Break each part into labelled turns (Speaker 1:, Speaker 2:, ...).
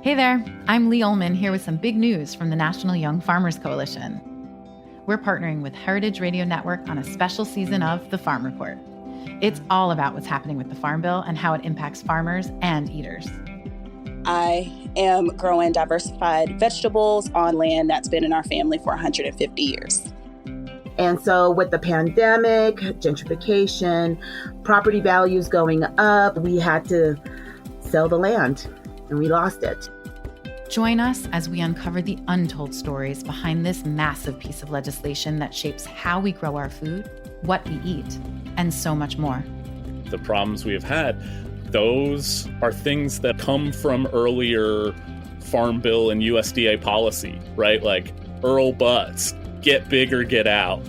Speaker 1: Hey there, I'm Lee Ullman here with some big news from the National Young Farmers Coalition. We're partnering with Heritage Radio Network on a special season of The Farm Report. It's all about what's happening with the Farm Bill and how it impacts farmers and eaters.
Speaker 2: I am growing diversified vegetables on land that's been in our family for 150 years.
Speaker 3: And so with the pandemic, gentrification, property values going up, we had to sell the land and we lost it.
Speaker 1: Join us as we uncover the untold stories behind this massive piece of legislation that shapes how we grow our food, what we eat, and so much more.
Speaker 4: The problems we have had, those are things that come from earlier Farm Bill and USDA policy, right? Like Earl Butts, get big or get out.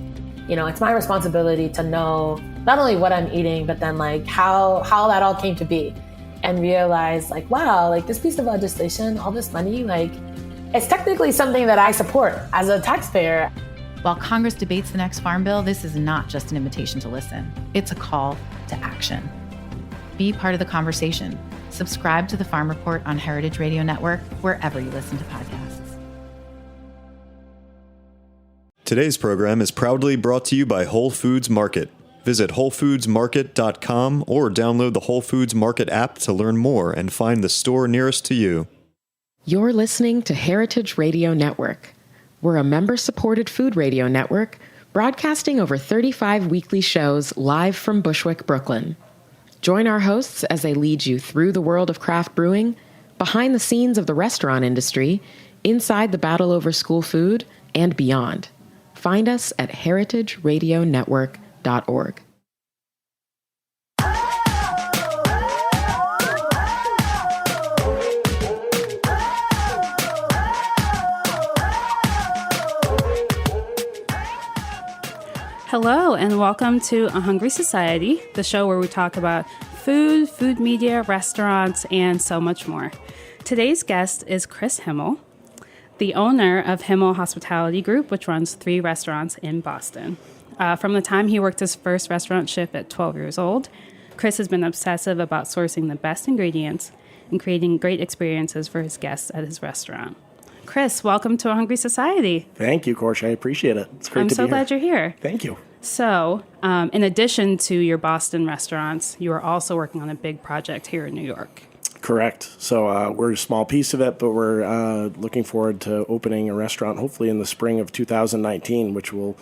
Speaker 5: You know, it's my responsibility to know not only what I'm eating, but then like how that all came to be. And realize like, wow, like this piece of legislation, all this money, like it's technically something that I support as a taxpayer.
Speaker 1: While Congress debates the next Farm Bill, this is not just an invitation to listen. It's a call to action. Be part of the conversation. Subscribe to the Farm Report on Heritage Radio Network, wherever you listen to podcasts.
Speaker 6: Today's program is proudly brought to you by Whole Foods Market. Visit WholeFoodsMarket.com or download the Whole Foods Market app to learn more and find the store nearest to you.
Speaker 7: You're listening to Heritage Radio Network. We're a member-supported food radio network broadcasting over 35 weekly shows live from Bushwick, Brooklyn. Join our hosts as they lead you through the world of craft brewing, behind the scenes of the restaurant industry, inside the battle over school food, and beyond. Find us at heritageradionetwork.org.
Speaker 8: Hello, and welcome to A Hungry Society, the show where we talk about food, food media, restaurants, and so much more. Today's guest is Chris Himmel, the owner of Himmel Hospitality Group, which runs 3 restaurants in Boston. From the time he worked his first restaurant shift at 12 years old, Chris has been obsessive about sourcing the best ingredients and creating great experiences for his guests at his restaurant. Chris, welcome to A Hungry Society.
Speaker 9: Thank you, Korsha. I appreciate it. It's great to be here.
Speaker 8: I'm so glad you're here.
Speaker 9: Thank you.
Speaker 8: So, in addition to your Boston restaurants, you are also working on a big project here in New York.
Speaker 9: Correct. So we're a small piece of it, but we're looking forward to opening a restaurant hopefully in the spring of 2019, which will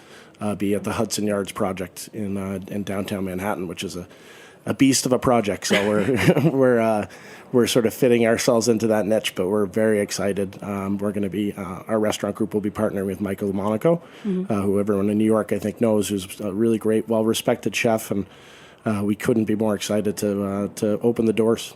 Speaker 9: be at the Hudson Yards project in downtown Manhattan, which is a beast of a project. So we're sort of fitting ourselves into that niche, but we're very excited. We're going to be our restaurant group will be partnering with Michael Monaco, who everyone in New York I think knows, who's a really great, well-respected chef, and we couldn't be more excited to open the doors.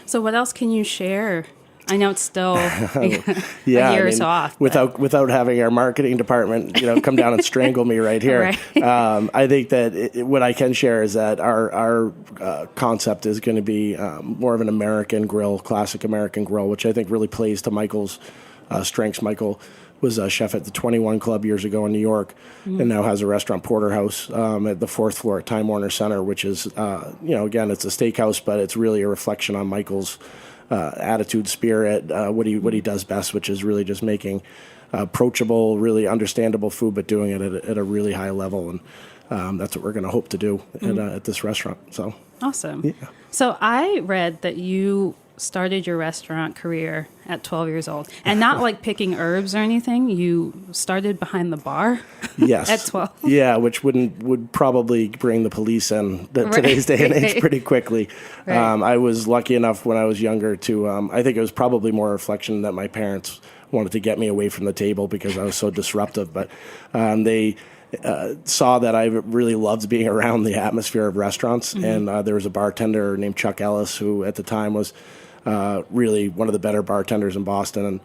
Speaker 8: So what else can you share? I know it's still a
Speaker 9: year
Speaker 8: or so off.
Speaker 9: Without having our marketing department, come down and strangle me right here.
Speaker 8: Right.
Speaker 9: I think that what I can share is that our concept is going to be more of an American grill, classic American grill, which I think really plays to Michael's strengths. Michael was a chef at the 21 Club years ago in New York, and now has a restaurant, Porterhouse, at the 4th floor at Time Warner Center, which is, again, it's a steakhouse, but it's really a reflection on Michael's attitude, spirit, what he does best, which is really just making approachable, really understandable food, but doing it at a really high level. And that's what we're going to hope to do at this restaurant. So
Speaker 8: awesome.
Speaker 9: Yeah.
Speaker 8: So I read that you started your restaurant career at 12 years old, and not like picking herbs or anything. You started behind the bar.
Speaker 9: Yes.
Speaker 8: At 12.
Speaker 9: Yeah, which would probably bring the police in today's day and age pretty quickly.
Speaker 8: Right.
Speaker 9: I was lucky enough when I was younger to, I think it was probably more a reflection that my parents wanted to get me away from the table because I was so disruptive, but they saw that I really loved being around the atmosphere of restaurants. And there was a bartender named Chuck Ellis, who at the time was really one of the better bartenders in Boston. And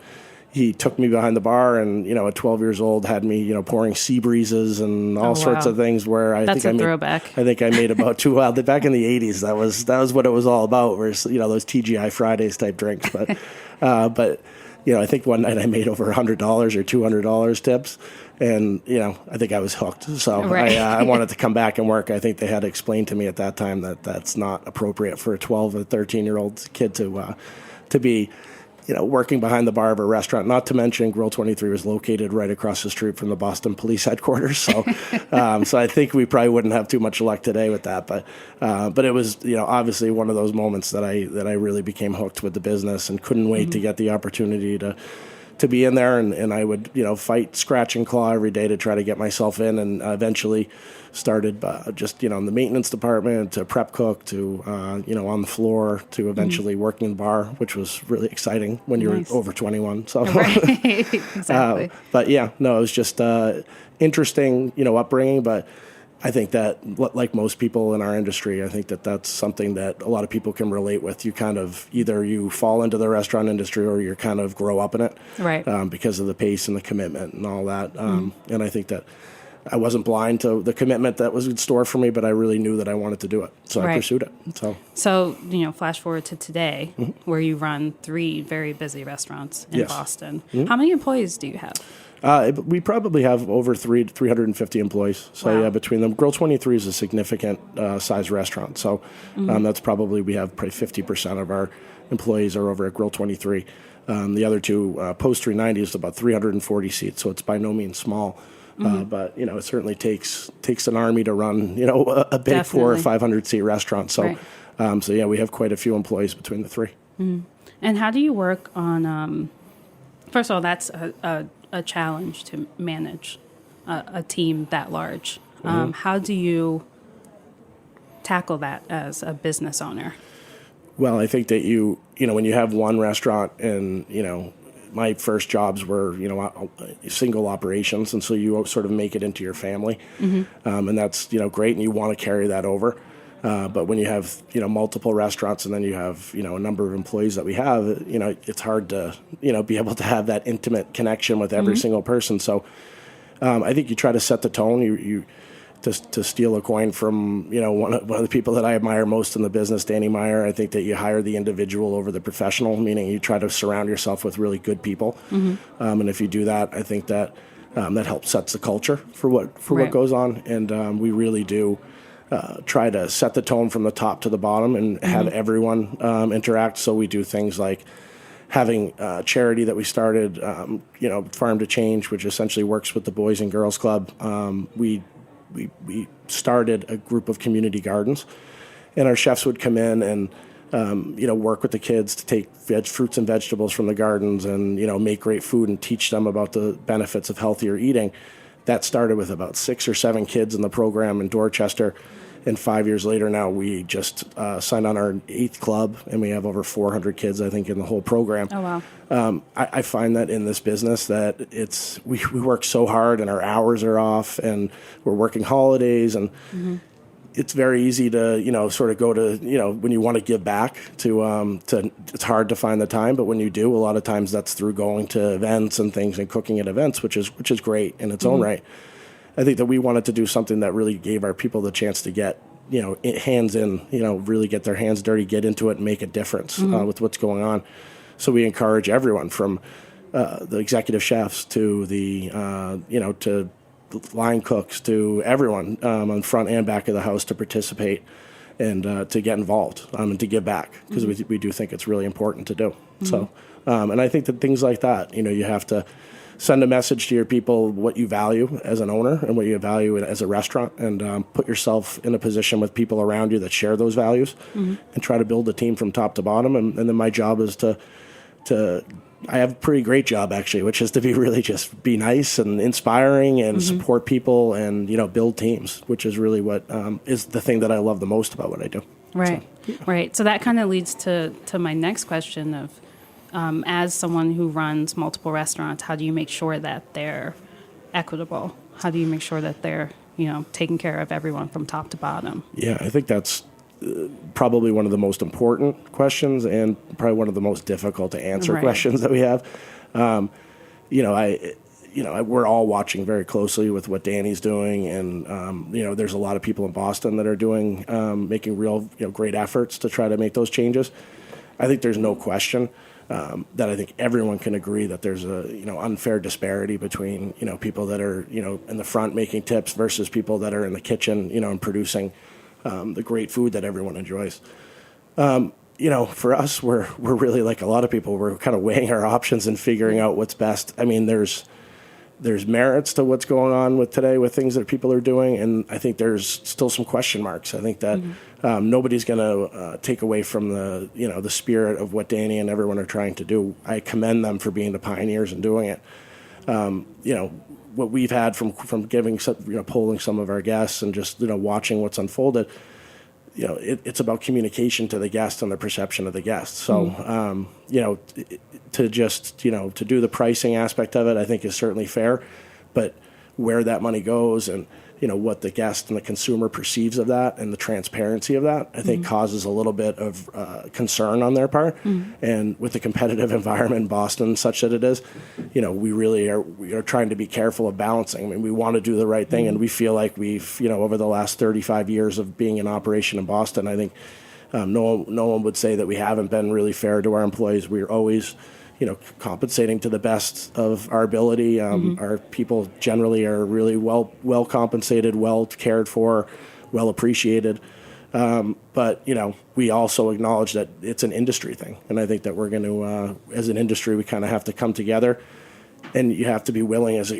Speaker 9: he took me behind the bar and, at 12 years old, had me, pouring sea breezes and all sorts of things where I think I made about back in the 80s, that was what it was all about, where, those TGI Fridays type drinks. But, I think one night I made over $100 or $200 tips. And, I think I was hooked. So I wanted to come back and work. I think they had to explain to me at that time that that's not appropriate for a 12 or 13-year-old kid to be working behind the bar of a restaurant. Not to mention, Grill 23 was located right across the street from the Boston Police Headquarters. So, so I think we probably wouldn't have too much luck today with that. But it was, obviously one of those moments that I really became hooked with the business and couldn't wait to get the opportunity to be in there, and I would, fight, scratch and claw every day to try to get myself in, and eventually started just, in the maintenance department, to prep cook, to, on the floor, to eventually working the bar, which was really exciting when you're over 21. So,
Speaker 8: Right. Exactly.
Speaker 9: But yeah, no, it was just interesting, upbringing, but I think that, like most people in our industry, I think that that's something that a lot of people can relate with. You kind of either you fall into the restaurant industry or you kind of grow up in it,
Speaker 8: Right.
Speaker 9: Because of the pace and the commitment and all that. And I think that I wasn't blind to the commitment that was in store for me, but I really knew that I wanted to do it, so I pursued it.
Speaker 8: So flash forward to today, where you run 3 very busy restaurants in Boston. How many employees do you have?
Speaker 9: We probably have over 350 employees. So
Speaker 8: Wow.
Speaker 9: between them, Grill 23 is a significant size restaurant. So that's probably, we have probably 50% of our employees are over at Grill 23. The other two, Post 390 is about 340 seats, so it's by no means small. But it certainly takes an army to run a big
Speaker 8: Definitely.
Speaker 9: 400 or 500 seat restaurant. So
Speaker 8: Right.
Speaker 9: so yeah, we have quite a few employees between the 3.
Speaker 8: And how do you work on? First of all, that's a challenge to manage a team that large. How do you tackle that as a business owner?
Speaker 9: Well, I think that when you have one restaurant and, my first jobs were, single operations. And so you sort of make it into your family. And that's, great. And you want to carry that over. But when you have, multiple restaurants and then you have, a number of employees that we have, it's hard to, be able to have that intimate connection with every single person. So I think you try to set the tone. You to steal a coin from, one of the people that I admire most in the business, Danny Meyer. I think that you hire the individual over the professional, meaning you try to surround yourself with really good people. And if you do that, I think that that helps sets the culture for what goes on. And we really do try to set the tone from the top to the bottom and have everyone interact. So we do things like having a charity that we started, Farm to Change, which essentially works with the Boys and Girls Club. We started a group of community gardens, and our chefs would come in and work with the kids to take fruits and vegetables from the gardens and make great food and teach them about the benefits of healthier eating. That started with about 6 or 7 kids in the program in Dorchester. And 5 years later now, we just signed on our 8th club, and we have over 400 kids, I think, in the whole program.
Speaker 8: Oh, wow.
Speaker 9: I find that in this business that we work so hard and our hours are off and we're working holidays, and it's very easy to, sort of go to, when you want to give back to it's hard to find the time, but when you do, a lot of times that's through going to events and things and cooking at events, which is great in its own right. I think that we wanted to do something that really gave our people the chance to get, hands in, really get their hands dirty, get into it and make a difference with what's going on. So we encourage everyone from the executive chefs to the, to line cooks, to everyone on front and back of the house to participate and to get involved and to give back, because we do think it's really important to do. So, and I think that things like that, you have to send a message to your people what you value as an owner and what you value as a restaurant, and put yourself in a position with people around you that share those values, and try to build a team from top to bottom. And then my job is to I have a pretty great job, actually, which is to be really just be nice and inspiring and support people and, build teams, which is really what is the thing that I love the most about what I do.
Speaker 8: Right. Right. So that kind of leads to my next question of, as someone who runs multiple restaurants, how do you make sure that they're equitable? How do you make sure that they're, taking care of everyone from top to bottom?
Speaker 9: Yeah, I think that's probably one of the most important questions and probably one of the most difficult to answer questions that we have. We're all watching very closely with what Danny's doing, and there's a lot of people in Boston that are doing making real great efforts to try to make those changes. I think there's no question that I think everyone can agree that there's a unfair disparity between people that are in the front making tips versus people that are in the kitchen and producing the great food that everyone enjoys. for us, we're really like a lot of people. We're kind of weighing our options and figuring out what's best. I mean, there's merits to what's going on with today with things that people are doing, and I think there's still some question marks. I think that nobody's going to take away from the spirit of what Danny and everyone are trying to do. I commend them for being the pioneers and doing it. What we've had from giving polling some of our guests and just watching what's unfolded. It's about communication to the guest and the perception of the guest. So, to do the pricing aspect of it, I think is certainly fair, but where that money goes and, what the guest and the consumer perceives of that and the transparency of that, I think causes a little bit of concern on their part. And with the competitive environment in Boston, such that it is, we are trying to be careful of balancing. I mean, we want to do the right thing, and we feel like we've, over the last 35 years of being in operation in Boston, I think no one would say that we haven't been really fair to our employees. We're always compensating to the best of our ability. Our people generally are really well compensated, well cared for, well appreciated. But we also acknowledge that it's an industry thing, and I think that we're going to, as an industry, we kind of have to come together, and you have to be willing as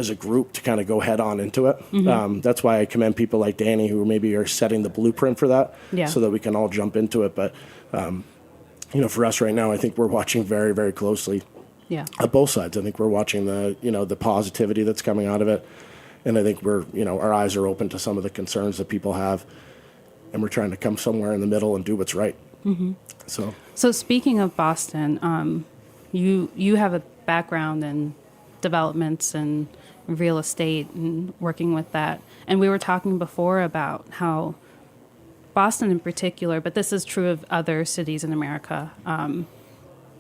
Speaker 9: a group to kind of go head on into it. That's why I commend people like Danny, who maybe are setting the blueprint for that, so that we can all jump into it. But for us right now, I think we're watching very, very closely. At both sides. I think we're watching the positivity that's coming out of it, and I think we're our eyes are open to some of the concerns that people have, and we're trying to come somewhere in the middle and do what's right.
Speaker 8: So speaking of Boston, you have a background in developments and real estate and working with that, and we were talking before about how Boston in particular, but this is true of other cities in America,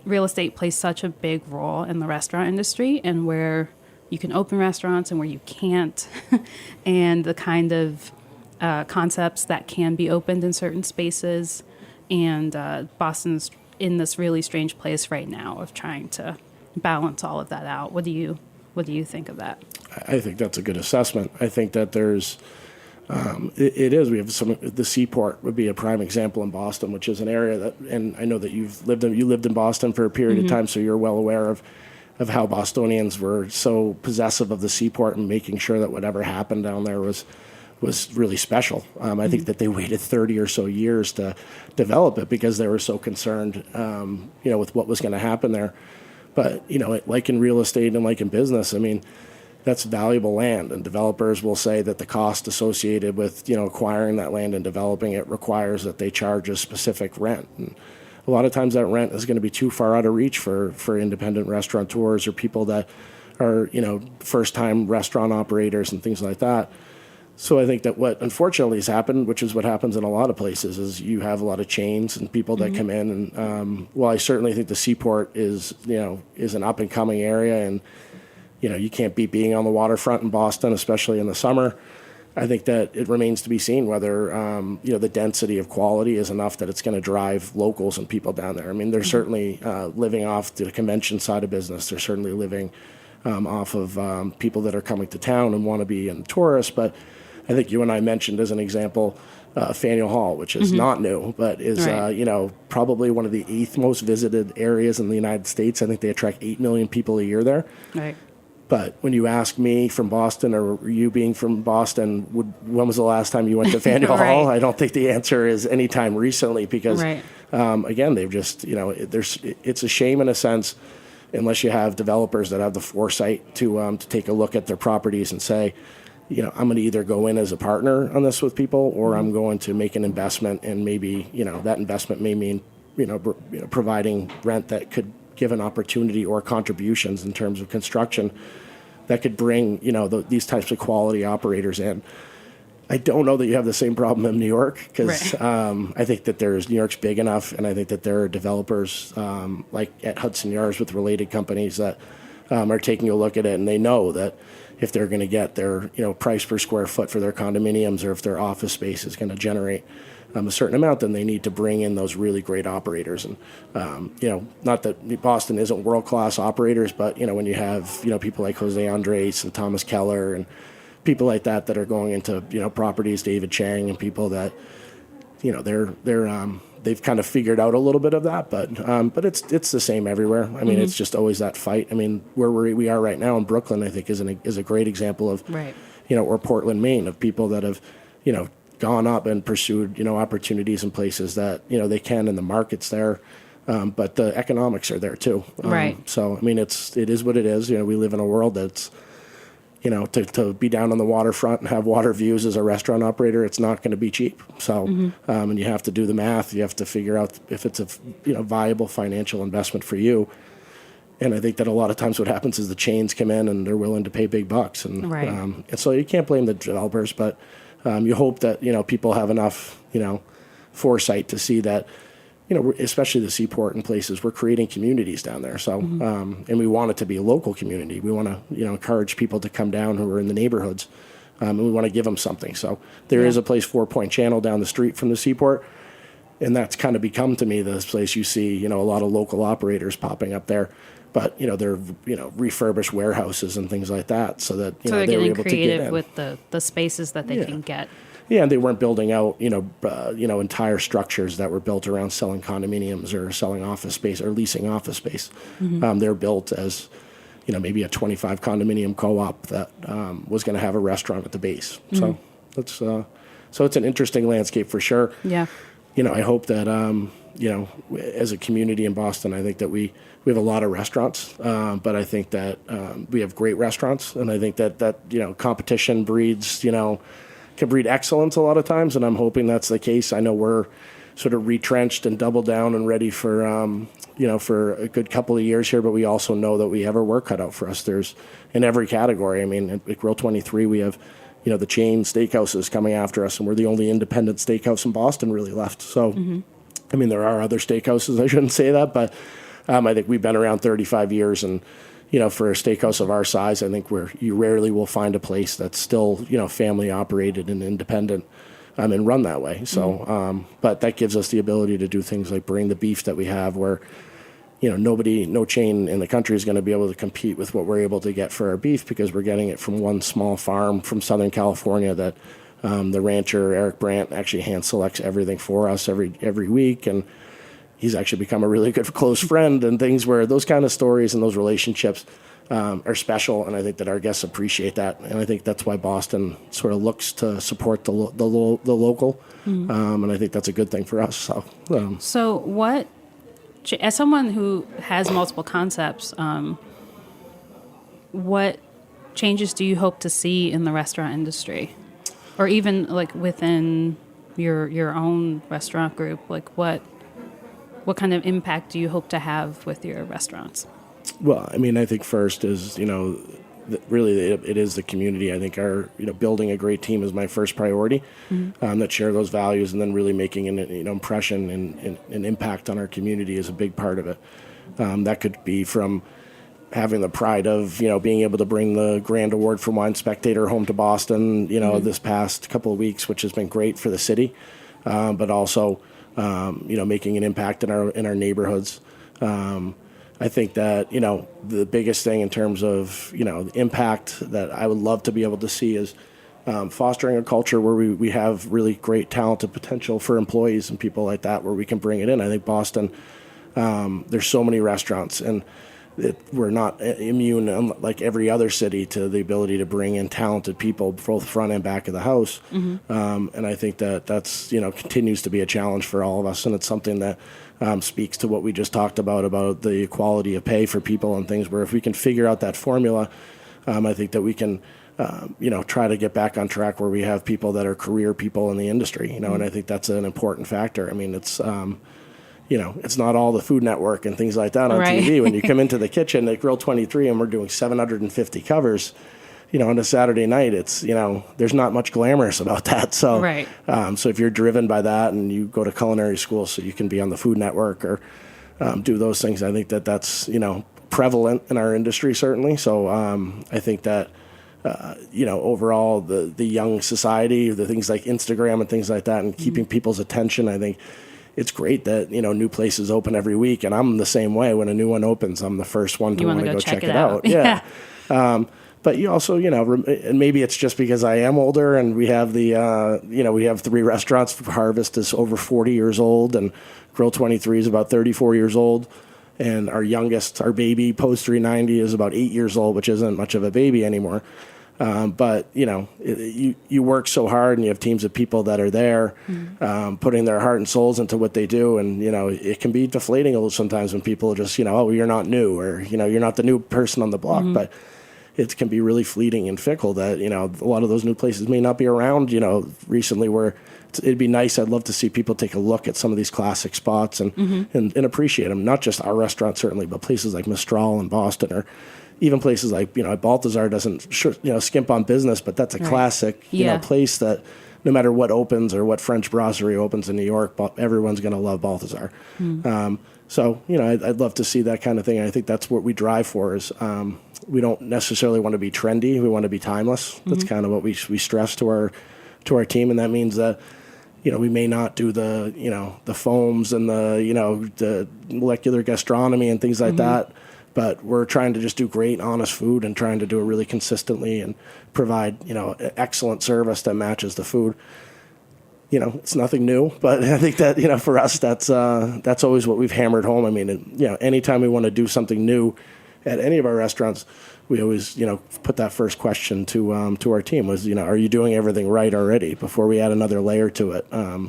Speaker 8: real estate plays such a big role in the restaurant industry, and where you can open restaurants and where you can't, and the kind of concepts that can be opened in certain spaces. And Boston's in this really strange place right now of trying to balance all of that out. What do you think of that?
Speaker 9: I think that's a good assessment. I think that there's it is. We have the Seaport would be a prime example in Boston, which is an area that, and I know that you lived in Boston for a period of time, so you're well aware of how Bostonians were so possessive of the Seaport and making sure that whatever happened down there was really special. I think that they waited 30 or so years to develop it because they were so concerned, with what was going to happen there. But, like in real estate and like in business, I mean, that's valuable land, and developers will say that the cost associated with, acquiring that land and developing it requires that they charge a specific rent. And a lot of times that rent is going to be too far out of reach for independent restaurateurs or people that are, first-time restaurant operators and things like that. So I think that what unfortunately has happened, which is what happens in a lot of places, is you have a lot of chains and people that come in. And while I certainly think the Seaport is an up-and-coming area, and you can't beat being on the waterfront in Boston, especially in the summer. I think that it remains to be seen whether the density of quality is enough that it's going to drive locals and people down there. I mean, they're certainly living off the convention side of business. They're certainly living off of people that are coming to town and want to be in tourists. But I think you and I mentioned as an example Faneuil Hall, which is not new, but is probably one of the 8th most visited areas in the United States. I think they attract 8 million people a year there.
Speaker 8: Right.
Speaker 9: But when you ask me from Boston, or you being from Boston, when was the last time you went to Faneuil Hall? I don't think the answer is any time recently, because again, they've just it's a shame in a sense, unless you have developers that have the foresight to take a look at their properties and say, I'm going to either go in as a partner on this with people, or I'm going to make an investment, and maybe that investment may mean providing rent that could give an opportunity or contributions in terms of construction that could bring these types of quality operators in. I don't know that you have the same problem in New York, because I think that New York's big enough, and I think that there are developers like at Hudson Yards with related companies that are taking a look at it, and they know that if they're going to get their price per square foot for their condominiums, or if their office space is going to generate a certain amount, then they need to bring in those really great operators. And not that Boston isn't world-class operators, but when you have people like Jose Andres and Thomas Keller and people like that are going into properties, David Chang, and people that they're they've kind of figured out a little bit of that, but it's the same everywhere. I mean, it's just always that fight. I mean, where we are right now in Brooklyn, I think is a great example of, or Portland, Maine, of people that have, gone up and pursued, opportunities in places that, they can, and the market's there. But the economics are there too. So, I mean, it is what it is. We live in a world that's, to be down on the waterfront and have water views as a restaurant operator, it's not going to be cheap. So, and you have to do the math. You have to figure out if it's a, viable financial investment for you. And I think that a lot of times what happens is the chains come in and they're willing to pay big bucks. And so you can't blame the developers, but you hope that, people have enough, foresight to see that, especially the seaport and places, we're creating communities down there. So, and we want it to be a local community. We want to, encourage people to come down who are in the neighborhoods, and we want to give them something. So there is a place, 4 Point Channel, down the street from the seaport, and that's kind of become to me this place you see, a lot of local operators popping up there. But, they're, refurbished warehouses and things like that, so that,
Speaker 8: so they're getting
Speaker 9: able
Speaker 8: creative
Speaker 9: to get
Speaker 8: with the spaces that they can get.
Speaker 9: Yeah, and they weren't building out, entire structures that were built around selling condominiums or selling office space or leasing office space. They're built as, maybe a 25 condominium co-op that was going to have a restaurant at the base. So it's an interesting landscape for sure.
Speaker 8: Yeah.
Speaker 9: I hope that, as a community in Boston, I think that we have a lot of restaurants, but I think that we have great restaurants, and I think that competition breeds, can breed excellence a lot of times, and I'm hoping that's the case. I know we're sort of retrenched and doubled down and ready for, for a good couple of years here, but we also know that we have our work cut out for us. There's in every category. I mean, at Grill 23, we have, the chain steakhouses coming after us, and we're the only independent steakhouse in Boston really left. So, I mean, there are other steakhouses. I shouldn't say that, but I think we've been around 35 years, and for a steakhouse of our size, I think you rarely will find a place that's still, family operated and independent, and run that way. So, but that gives us the ability to do things like bring the beef that we have, where, no chain in the country is going to be able to compete with what we're able to get for our beef, because we're getting it from one small farm from Southern California that the rancher, Eric Brandt, actually hand selects everything for us every week. And he's actually become a really good close friend, and things where those kind of stories and those relationships are special. And I think that our guests appreciate that. And I think that's why Boston sort of looks to support the local. And I think that's a good thing for us. So
Speaker 8: what, as someone who has multiple concepts, what changes do you hope to see in the restaurant industry, or even like within your own restaurant group? Like what kind of impact do you hope to have with your restaurants?
Speaker 9: Well, I mean, I think first is, really it is the community. I think our, building a great team is my first priority, that share those values, and then really making an, impression and an impact on our community is a big part of it. That could be from having the pride of, being able to bring the Grand Award for Wine Spectator home to Boston, this past couple of weeks, which has been great for the city, but also, making an impact in our neighborhoods. I think that, the biggest thing in terms of, the impact that I would love to be able to see is fostering a culture where we have really great talented potential for employees and people like that, where we can bring it in. I think Boston, there's so many restaurants, and we're not immune, like every other city, to the ability to bring in talented people, both front and back of the house. And I think that's, continues to be a challenge for all of us. And it's something that speaks to what we just talked about the equality of pay for people and things, where if we can figure out that formula, I think that we can, try to get back on track where we have people that are career people in the industry, and I think that's an important factor. I mean, it's, it's not all the Food Network and things like that on TV. When you come into the kitchen at Grill 23 and we're doing 750 covers, on a Saturday night, it's, there's not much glamorous about that. So, so if you're driven by that and you go to culinary school so you can be on the Food Network or do those things, I think that's, prevalent in our industry, certainly. So I think that, overall, the young society, the things like Instagram and things like that, and keeping people's attention, I think it's great that, new places open every week. And I'm the same way. When a new one opens, I'm the first one to want to go check it out. Yeah. But you also, and maybe it's just because I am older and we have we have 3 restaurants. Harvest is over 40 years old and Grill 23 is about 34 years old. And our youngest, our baby, Post 390 is about 8 years old, which isn't much of a baby anymore. But, you work so hard and you have teams of people that are there putting their heart and souls into what they do. And, it can be deflating a little sometimes when people just, oh, you're not new or, you're not the new person on the block. But it can be really fleeting and fickle that, a lot of those new places may not be around, recently where it'd be nice. I'd love to see people take a look at some of these classic spots and appreciate them. Not just our restaurant, certainly, but places like Mistral in Boston or even places like, Balthazar doesn't, skimp on business, but that's a classic, place that no matter what opens or what French brasserie opens in New York, everyone's going to love Balthazar. So, I'd love to see that kind of thing. I think that's what we drive for is we don't necessarily want to be trendy. We want to be timeless. That's kind of what we stress to our team. And that means that, we may not do the foams and the molecular gastronomy and things like that, but we're trying to just do great, honest food and trying to do it really consistently and provide, excellent service that matches the food. It's nothing new, but I think that, for us, that's always what we've hammered home. I mean, anytime we want to do something new at any of our restaurants, we always, put that first question to our team was, are you doing everything right already before we add another layer to it?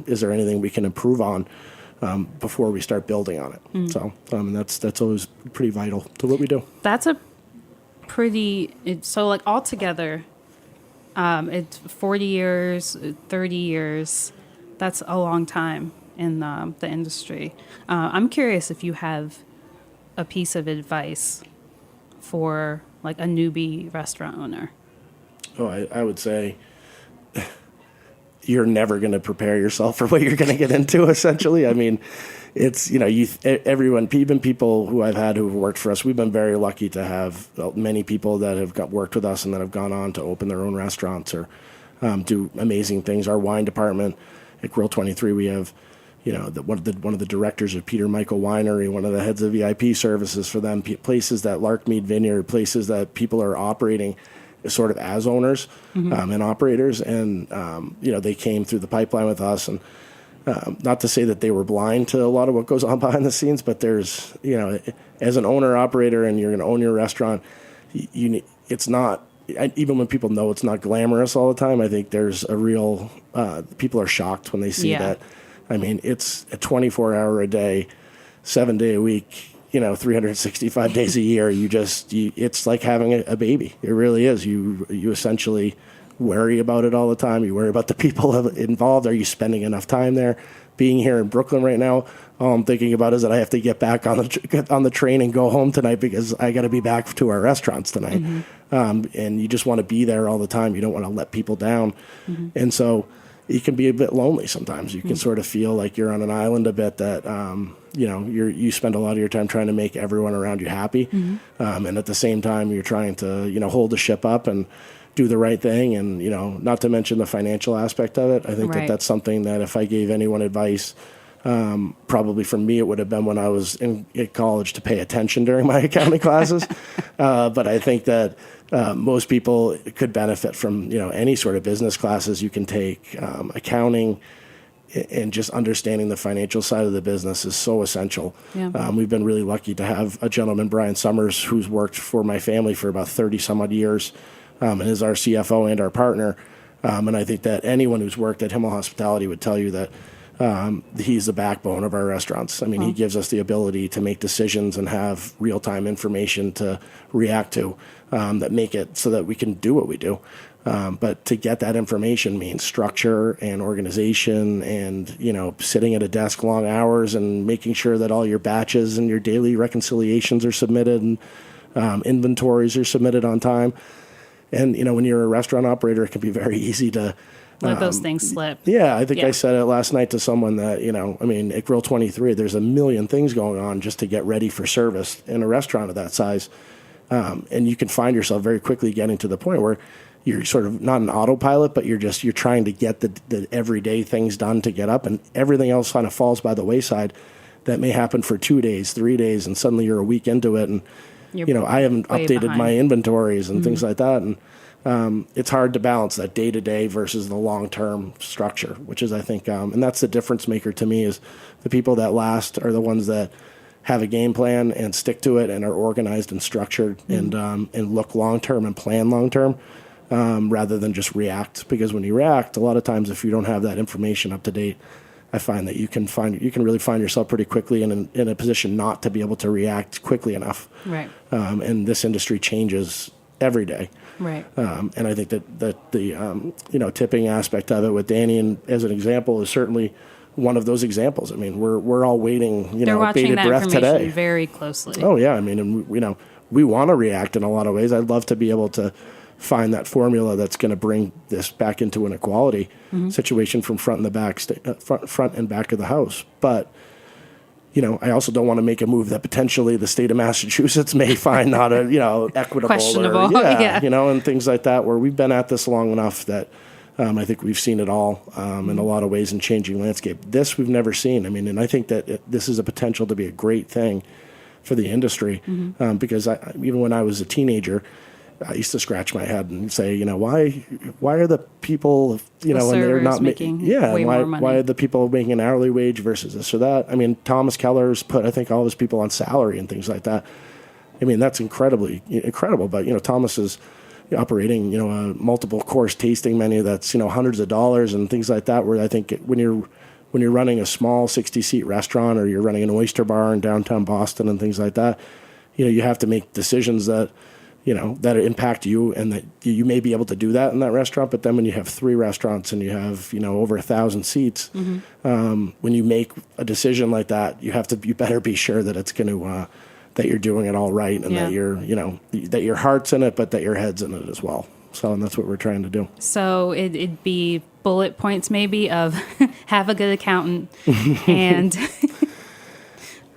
Speaker 9: Is there anything we can improve on before we start building on it? So that's always pretty vital to what we do.
Speaker 8: That's so like altogether, it's 40 years, 30 years. That's a long time in the industry. I'm curious if you have a piece of advice for like a newbie restaurant owner.
Speaker 9: Oh, I would say you're never going to prepare yourself for what you're going to get into, essentially. I mean, it's, everyone, even people who I've had who've worked for us, we've been very lucky to have many people that have worked with us and that have gone on to open their own restaurants or do amazing things. Our wine department at Grill 23, we have, one of the directors of Peter Michael Winery, one of the heads of VIP services for them, places that Larkmead Vineyard, places that people are operating sort of as owners and operators. And, they came through the pipeline with us. And not to say that they were blind to a lot of what goes on behind the scenes, but there's, as an owner-operator and you're going to own your restaurant, it's not, even when people know it's not glamorous all the time, I think there's a real, people are shocked when they see that. I mean, it's a 24-hour a day, 7-day a week, 365 days a year. It's like having a baby. It really is. You essentially worry about it all the time. You worry about the people involved. Are you spending enough time there? Being here in Brooklyn right now, all I'm thinking about is that I have to get back on the train and go home tonight because I got to be back to our restaurants tonight. And you just want to be there all the time. You don't want to let people down. And so it can be a bit lonely sometimes. You can sort of feel like you're on an island a bit that, you spend a lot of your time trying to make everyone around you happy. And at the same time, you're trying to, hold the ship up and do the right thing. And, not to mention the financial aspect of it. I think that's something that if I gave anyone advice, probably for me, it would have been when I was in college to pay attention during my accounting classes. But I think that most people could benefit from, any sort of business classes you can take. Accounting and just understanding the financial side of the business is so essential. We've been really lucky to have a gentleman, Brian Summers, who's worked for my family for about 30 some odd years and is our CFO and our partner. And I think that anyone who's worked at Himmel Hospitality would tell you that he's the backbone of our restaurants. I mean, he gives us the ability to make decisions and have real-time information to react to that make it so that we can do what we do. But to get that information means structure and organization and, sitting at a desk long hours and making sure that all your batches and your daily reconciliations are submitted and inventories are submitted on time. And, when you're a restaurant operator, it can be very easy to
Speaker 8: let those things slip.
Speaker 9: Yeah, I think I said it last night to someone that, at Grill 23, there's a million things going on just to get ready for service in a restaurant of that size. And you can find yourself very quickly getting to the point where you're sort of not an autopilot, but you're trying to get the everyday things done to get up, and everything else kind of falls by the wayside. That may happen for 2 days, 3 days, and suddenly you're a week into it, and I haven't updated
Speaker 8: behind.
Speaker 9: my inventories and things like that. And it's hard to balance that day-to-day versus the long-term structure, which is, I think, and that's the difference maker to me, is the people that last are the ones that have a game plan and stick to it and are organized and structured and look long-term and plan long-term rather than just react. Because when you react, a lot of times if you don't have that information up to date, I find that you can really find yourself pretty quickly in a position not to be able to react quickly enough.
Speaker 8: Right.
Speaker 9: And this industry changes every day.
Speaker 8: Right.
Speaker 9: And I think that the tipping aspect of it with Danny, and as an example, is certainly one of those examples. I mean, we're all waiting,
Speaker 8: They're watching
Speaker 9: bated
Speaker 8: that
Speaker 9: breath
Speaker 8: information
Speaker 9: today.
Speaker 8: very closely.
Speaker 9: Oh yeah, I mean, and we want to react in a lot of ways. I'd love to be able to find that formula that's going to bring this back into an equality situation from front and back of the house. But I also don't want to make a move that potentially the state of Massachusetts may find not equitable,
Speaker 8: questionable,
Speaker 9: or, and things like that. Where we've been at this long enough that I think we've seen it all in a lot of ways in changing landscape. This we've never seen. I mean, and I think that this is a potential to be a great thing for the industry because even when I was a teenager, I used to scratch my head and say, why are the people, when they're not
Speaker 8: making way
Speaker 9: why,
Speaker 8: more money.
Speaker 9: Why are the people making an hourly wage versus this or that? I mean, Thomas Keller's put, I think, all his people on salary and things like that. I mean, that's incredible. But, Thomas is operating, a multiple course tasting menu that's, hundreds of dollars and things like that, where I think when you're running a small 60-seat restaurant or you're running an oyster bar in downtown Boston and things like that, you have to make decisions that impact you, and that you may be able to do that in that restaurant. But then when you have 3 restaurants and you have, over 1,000 seats, when you make a decision like that, you better be sure that it's going to, that you're doing it all right, and that you're, that your heart's in it, but that your head's in it as well. So, and that's what we're trying to do.
Speaker 8: So it'd be bullet points maybe of have a good accountant and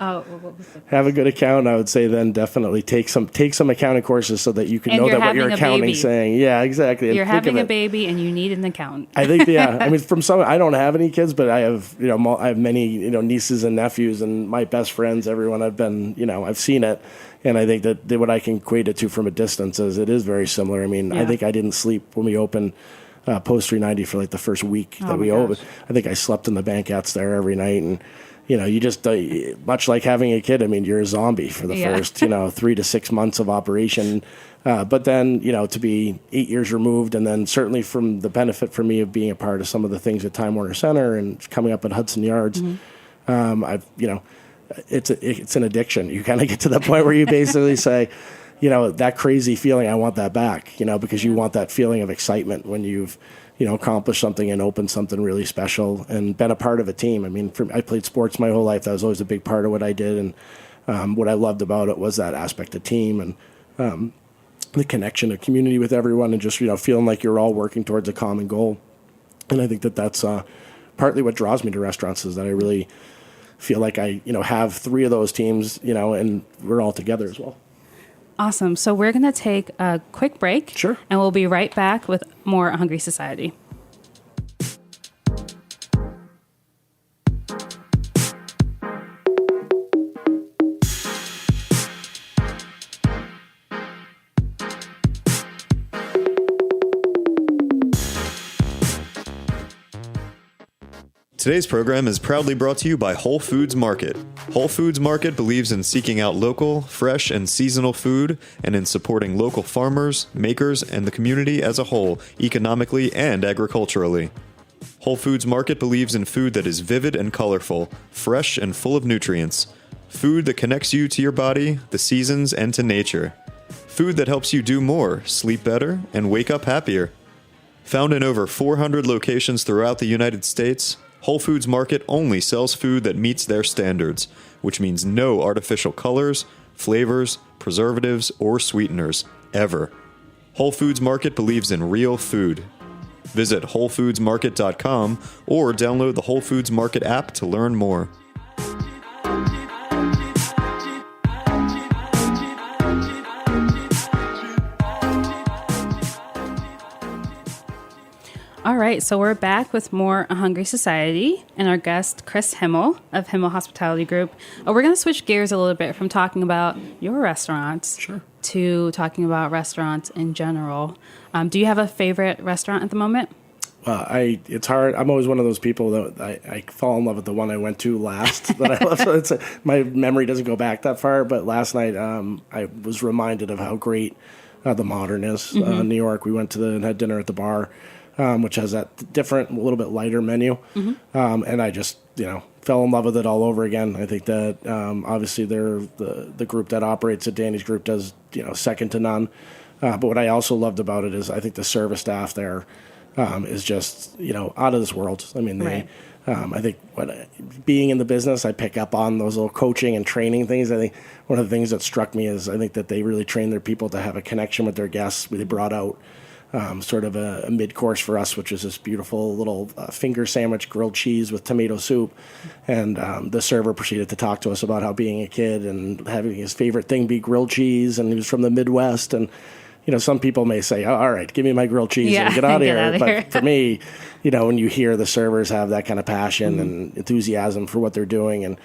Speaker 8: what was it?
Speaker 9: Have a good accountant. I would say then definitely take some accounting courses so that you can know that what your accounting's saying. Yeah, exactly.
Speaker 8: You're having a baby and you need an accountant.
Speaker 9: I think, I mean, I don't have any kids, but I have, I have many, nieces and nephews, and my best friends, everyone I've seen it. And I think that what I can equate it to from a distance is it is very similar. I mean, I think I didn't sleep when we opened Post 390 for like the first week that we opened. I think I slept in the banquettes there every night, and you just much like having a kid. I mean, you're a zombie for the first 3 to 6 months of operation, but then to be 8 years removed, and then certainly from the benefit for me of being a part of some of the things at Time Warner Center and coming up at Hudson Yards, I've it's an addiction. You kind of get to the point where you basically say, that crazy feeling, I want that back, because you want that feeling of excitement when you've, accomplished something and opened something really special and been a part of a team. I mean, I played sports my whole life. That was always a big part of what I did. And what I loved about it was that aspect of team and the connection of community with everyone, and just, feeling like you're all working towards a common goal. And I think that's partly what draws me to restaurants, is that I really feel like I, have 3 of those teams, and we're all together as well.
Speaker 8: Awesome. So we're going to take a quick break.
Speaker 9: Sure.
Speaker 8: And we'll be right back with more Hungry Society.
Speaker 6: Today's program is proudly brought to you by Whole Foods Market. Whole Foods Market believes in seeking out local, fresh, and seasonal food, and in supporting local farmers, makers, and the community as a whole, economically and agriculturally. Whole Foods Market believes in food that is vivid and colorful, fresh and full of nutrients. Food that connects you to your body, the seasons, and to nature. Food that helps you do more, sleep better, and wake up happier. Found in over 400 locations throughout the United States, Whole Foods Market only sells food that meets their standards, which means no artificial colors, flavors, preservatives, or sweeteners, ever. Whole Foods Market believes in real food. Visit WholeFoodsMarket.com or download the Whole Foods Market app to learn more.
Speaker 8: All right, so we're back with more A Hungry Society and our guest, Chris Himmel of Himmel Hospitality Group. We're going to switch gears a little bit from talking about your restaurants to talking about restaurants in general. Do you have a favorite restaurant at the moment?
Speaker 9: It's hard. I'm always one of those people that I fall in love with the one I went to last that I love. So my memory doesn't go back that far. But last night I was reminded of how great the Modern is in New York. We went and had dinner at the bar, which has that different, a little bit lighter menu. And I just, fell in love with it all over again. I think that obviously they're the group that operates it, Danny's group, does, second to none. But what I also loved about it is I think the service staff there is just, out of this world. I mean, I think being in the business, I pick up on those little coaching and training things. I think one of the things that struck me is I think that they really train their people to have a connection with their guests. They brought out sort of a mid-course for us, which is this beautiful little finger sandwich, grilled cheese with tomato soup. And the server proceeded to talk to us about how being a kid and having his favorite thing be grilled cheese, and he was from the Midwest. And some people may say, oh, all right, give me my grilled cheese and get out of here. But for me, when you hear the servers have that kind of passion and enthusiasm for what they're doing and,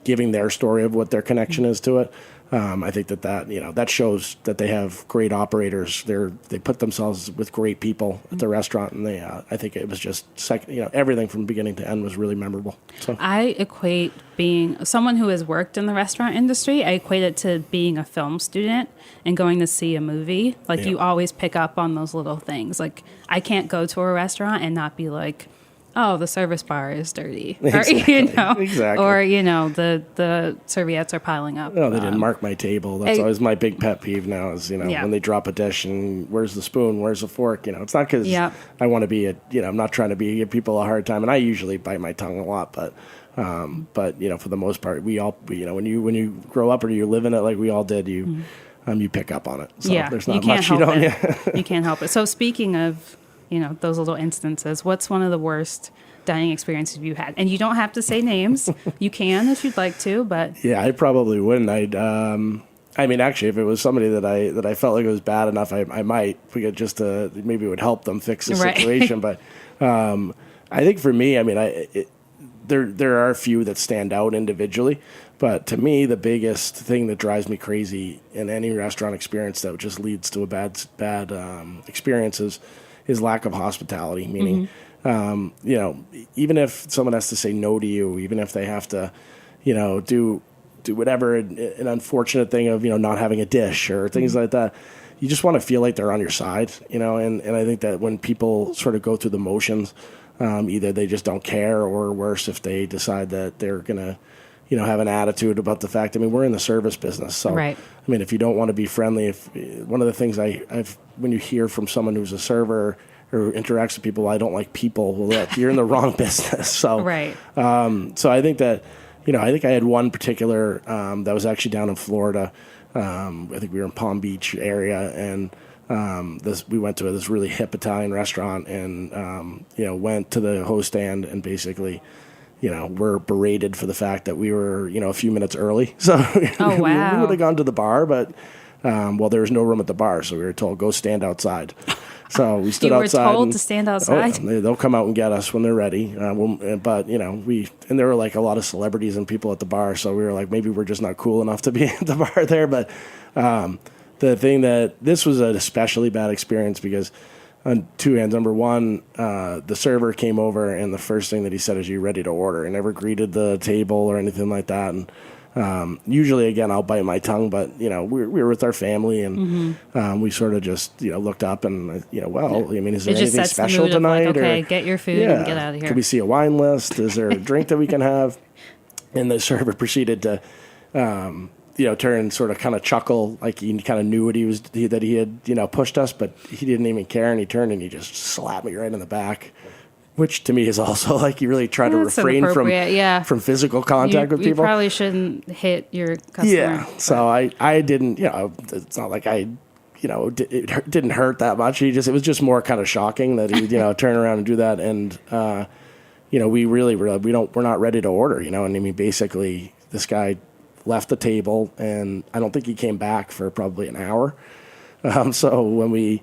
Speaker 9: giving their story of what their connection is to it, I think that shows that they have great operators. They put themselves with great people at the restaurant, and I think it was just everything from beginning to end was really memorable. So
Speaker 8: I equate being someone who has worked in the restaurant industry, I equate it to being a film student and going to see a movie. Like you always pick up on those little things. Like I can't go to a restaurant and not be like, oh, the service bar is dirty.
Speaker 9: Exactly.
Speaker 8: Or, the serviettes are piling up.
Speaker 9: No, they didn't mark my table. That's always my big pet peeve now is, when they drop a dish and where's the spoon, where's the fork? It's not because I want to be I'm not trying to give people a hard time. And I usually bite my tongue a lot, but for the most part, we all, when you grow up or you live in it like we all did, you pick up on it. So there's not much you don't.
Speaker 8: You can't help it. So speaking of, those little instances, what's one of the worst dining experiences you've had? And you don't have to say names. You can if you'd like to, but
Speaker 9: yeah, I probably wouldn't. Actually, if it was somebody that I felt like it was bad enough, I might, because maybe it would help them fix the situation. But I think for me, there are a few that stand out individually, but to me, the biggest thing that drives me crazy in any restaurant experience that just leads to a bad experiences is lack of hospitality. Meaning, even if someone has to say no to you, even if they have to, do whatever, an unfortunate thing of not having a dish or things like that, you just want to feel like they're on your side. And I think that when people sort of go through the motions, either they just don't care, or worse, if they decide that they're gonna have an attitude about the fact. We're in the service business, so if you don't want to be friendly, one of the things when you hear from someone who's a server or interacts with people, I don't like people. Well, you're in the wrong business. So, so I think that I think I had one particular that was actually down in Florida. I think we were in Palm Beach area, and we went to this really hip Italian restaurant, and went to the host stand and basically, we're berated for the fact that we were, a few minutes early. So we would have gone to the bar, but there was no room at the bar, so we were told, go stand outside. So we stood outside.
Speaker 8: You were told to stand outside?
Speaker 9: They'll come out and get us when they're ready. But there were like a lot of celebrities and people at the bar, so we were like, maybe we're just not cool enough to be at the bar there. But the thing this was an especially bad experience because on two ends. Number one, the server came over, and the first thing that he said is, "You ready to order?" And never greeted the table or anything like that. And usually, again, I'll bite my tongue, but we were with our family, and we sort of just looked up and is there anything special tonight?
Speaker 8: Like, okay, get your food and get out of here.
Speaker 9: Can we see a wine list? Is there a drink that we can have? And the server proceeded to turn and sort of kind of chuckle, like he kind of knew that he had pushed us, but he didn't even care, and he turned and he just slapped me right in the back, which to me is also like you really try to refrain from physical contact with people.
Speaker 8: You probably shouldn't hit your customer.
Speaker 9: Yeah, so I didn't, it's not like it didn't hurt that much. It was just more kind of shocking that he turn around and do that, and we really were like, we're not ready to order, and basically this guy left the table, and I don't think he came back for probably an hour. So when we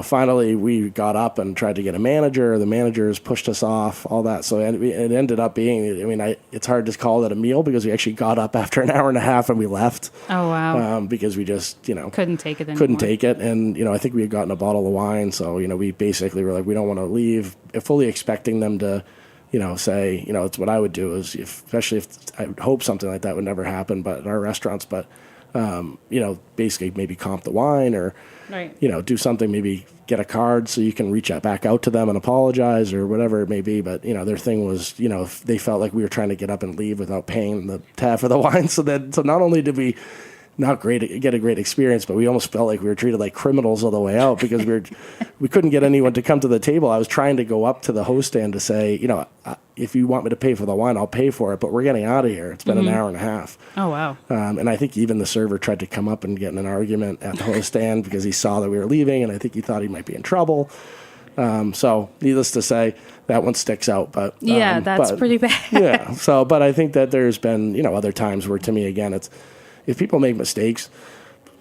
Speaker 9: finally we got up and tried to get a manager. The managers pushed us off, all that. So it ended up being, it's hard to call it a meal because we actually got up after an hour and a half and we left.
Speaker 8: Oh, wow.
Speaker 9: Because we just,
Speaker 8: couldn't take it anymore.
Speaker 9: Couldn't take it. And, I think we had gotten a bottle of wine. So, we basically were like, we don't want to leave, fully expecting them to, say, it's what I would do is, especially if I would hope something like that would never happen, but in our restaurants, but, basically maybe comp the wine or,
Speaker 8: right.
Speaker 9: Do something, maybe get a card so you can reach back out to them and apologize or whatever it may be. But, their thing was, if they felt like we were trying to get up and leave without paying the tab for the wine. So not only did we get a great experience, but we almost felt like we were treated like criminals all the way out because we couldn't get anyone to come to the table. I was trying to go up to the host stand to say, if you want me to pay for the wine, I'll pay for it, but we're getting out of here. It's been an hour and a half.
Speaker 8: Oh, wow.
Speaker 9: And I think even the server tried to come up and get in an argument at the host stand because he saw that we were leaving, and I think he thought he might be in trouble. So needless to say, that one sticks out. But
Speaker 8: that's pretty bad.
Speaker 9: Yeah. So, but I think that there's been, other times where, to me, again, it's, if people make mistakes,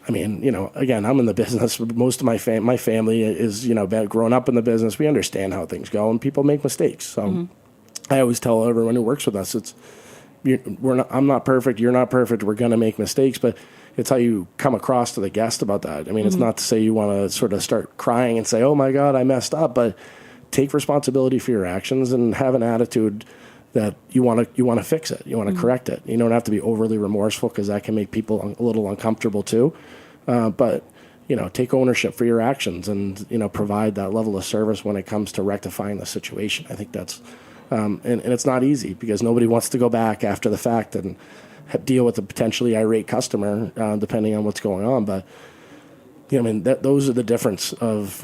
Speaker 9: again, I'm in the business. Most of my family is, grown up in the business. We understand how things go, and people make mistakes. So I always tell everyone who works with us, I'm not perfect. You're not perfect. We're going to make mistakes, but it's how you come across to the guest about that. It's not to say you want to sort of start crying and say, oh my God, I messed up, but take responsibility for your actions and have an attitude that you want to fix it. You want to correct it. You don't have to be overly remorseful because that can make people a little uncomfortable too. But take ownership for your actions and, provide that level of service when it comes to rectifying the situation. I think that's, and it's not easy because nobody wants to go back after the fact and deal with a potentially irate customer, depending on what's going on. But, those are the difference of,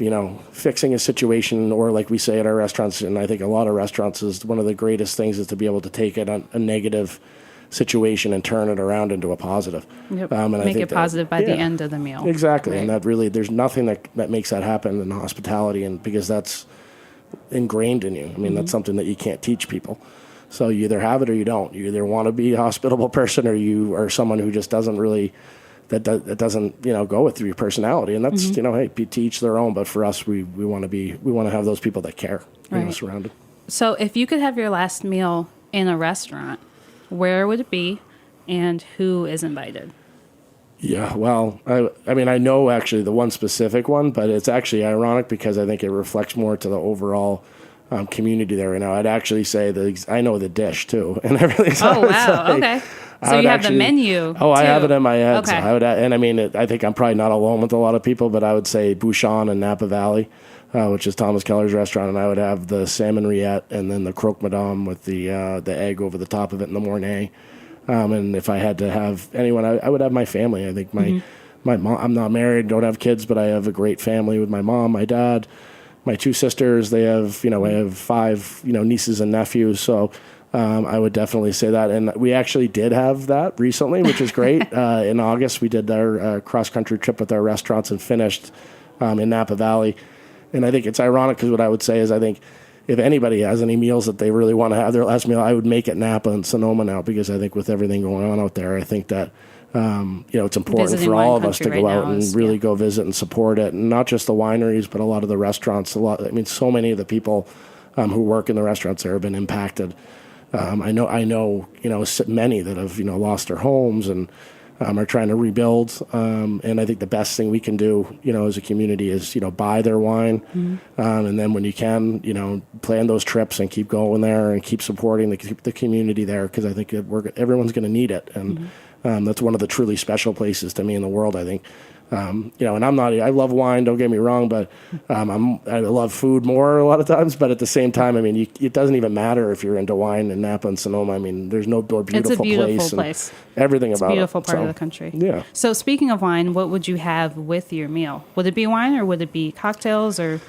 Speaker 9: fixing a situation, or like we say at our restaurants, and I think a lot of restaurants, is one of the greatest things is to be able to take a negative situation and turn it around into a positive.
Speaker 8: Yep. And make it positive by the end of the meal.
Speaker 9: Exactly.
Speaker 8: Right.
Speaker 9: And that really, there's nothing that makes that happen in hospitality, and because that's ingrained in you. That's something that you can't teach people. So you either have it or you don't. You either want to be a hospitable person, or you are someone who just doesn't really, that doesn't, go with your personality. And that's, hey, to each their own. But for us, we want to have those people that care, surrounded.
Speaker 8: So if you could have your last meal in a restaurant, where would it be and who is invited?
Speaker 9: Yeah, well, I know actually the one specific one, but it's actually ironic because I think it reflects more to the overall community there right now. I'd actually say I know the dish too and everything. So
Speaker 8: oh, wow. Okay. So you have the menu.
Speaker 9: Oh, I have it in my head.
Speaker 8: Okay.
Speaker 9: So I think I'm probably not alone with a lot of people, but I would say Bouchon in Napa Valley, which is Thomas Keller's restaurant, and I would have the salmon rillette and then the croque madame with the egg over the top of it in the Mornay. And if I had to have anyone, I would have my family. I think my mom. I'm not married, don't have kids, but I have a great family with my mom, my dad, my two sisters. They have, I have 5, nieces and nephews. So I would definitely say that. And we actually did have that recently, which is great. In August, we did our cross-country trip with our restaurants and finished in Napa Valley. And I think it's ironic because what I would say is I think if anybody has any meals that they really want to have their last meal, I would make it Napa and Sonoma now, because I think with everything going on out there, I think that it's important
Speaker 8: Visiting
Speaker 9: for all of
Speaker 8: wine
Speaker 9: us to
Speaker 8: country
Speaker 9: go
Speaker 8: right
Speaker 9: out
Speaker 8: now
Speaker 9: and
Speaker 8: is,
Speaker 9: really go visit and support it. And not just the wineries, but a lot of the restaurants. So many of the people who work in the restaurants there have been impacted. I know, many that have, lost their homes and are trying to rebuild. And I think the best thing we can do, as a community is, buy their wine. And then when you can, plan those trips and keep going there and keep supporting the community there. Because I think everyone's going to need it. And that's one of the truly special places to me in the world, I think. And I love wine, don't get me wrong, but I love food more a lot of times. But at the same time, it doesn't even matter if you're into wine in Napa and Sonoma. There's no more beautiful place.
Speaker 8: It's a beautiful place.
Speaker 9: Everything about it.
Speaker 8: It's a beautiful part of the country.
Speaker 9: Yeah.
Speaker 8: So speaking of wine, what would you have with your meal? Would it be wine or would it be cocktails or?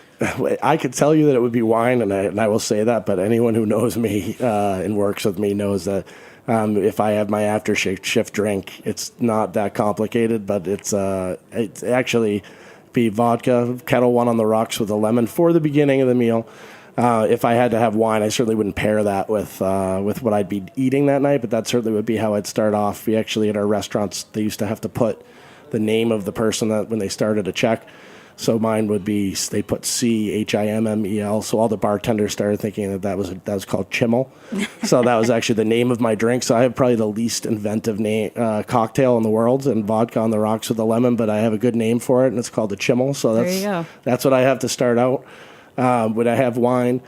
Speaker 9: I could tell you that it would be wine, and I will say that. But anyone who knows me and works with me knows that. If I have my after shift drink, it's not that complicated, but it's actually be vodka, Kettle One on the rocks with a lemon for the beginning of the meal. If I had to have wine, I certainly wouldn't pair that with what I'd be eating that night, but that certainly would be how I'd start off. We actually, at our restaurants, they used to have to put the name of the person that when they started a check. So mine would be, they put Chimmel. So all the bartenders started thinking that was called Chimmel. So that was actually the name of my drink. So I have probably the least inventive name cocktail in the world, and vodka on the rocks with a lemon, but I have a good name for it, and it's called the Chimmel. So that's what I have to start out. Would I have wine?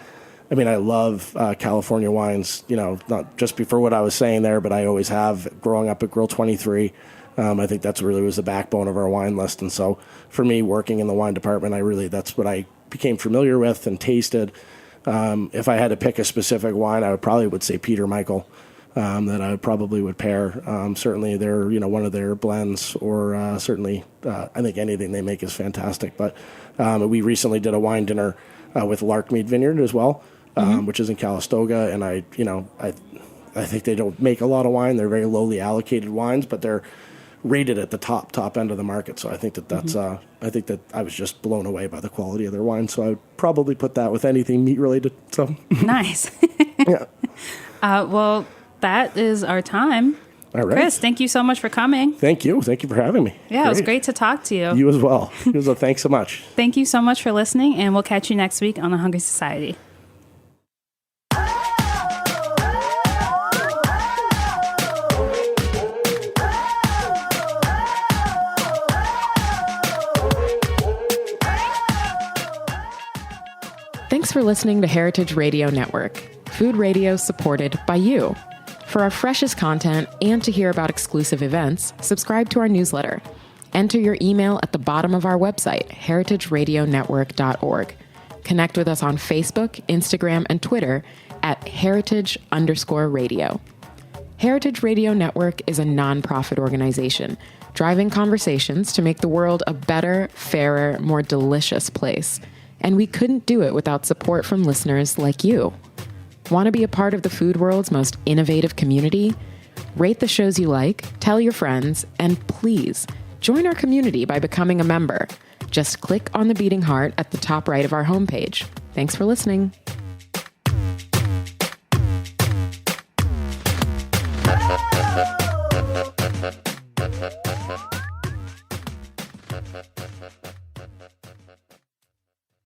Speaker 9: I mean, I love California wines, not just for what I was saying there, but I always have growing up at Grill 23. I think that's really was the backbone of our wine list. And so for me, working in the wine department, that's what I became familiar with and tasted. If I had to pick a specific wine, I would say Peter Michael, that I probably would pair. Certainly they're, one of their blends, or certainly I think anything they make is fantastic. But we recently did a wine dinner with Larkmead Vineyard as well, which is in Calistoga. And I think they don't make a lot of wine. They're very lowly allocated wines, but they're rated at the top end of the market. So I think that's I think that I was just blown away by the quality of their wine. So I would probably put that with anything meat related. So
Speaker 8: nice.
Speaker 9: Yeah.
Speaker 8: Well, that is our time.
Speaker 9: All right.
Speaker 8: Chris, thank you so much for coming.
Speaker 9: Thank you for having me.
Speaker 8: Yeah, It was great to talk to you.
Speaker 9: You as well. Thanks so much.
Speaker 8: Thank you so much for listening, and we'll catch you next week on The Hungry Society.
Speaker 7: Thanks for listening to Heritage Radio Network, food radio supported by you. For our freshest content and to hear about exclusive events, subscribe to our newsletter. Enter your email at the bottom of our website, heritageradionetwork.org. Connect with us on Facebook, Instagram, and Twitter at heritage_radio. Heritage Radio Network is a nonprofit organization driving conversations to make the world a better, fairer, more delicious place. And we couldn't do it without support from listeners like you. Want to be a part of the food world's most innovative community? Rate the shows you like, tell your friends, and please join our community by becoming a member. Just click on the beating heart at the top right of our homepage. Thanks for listening.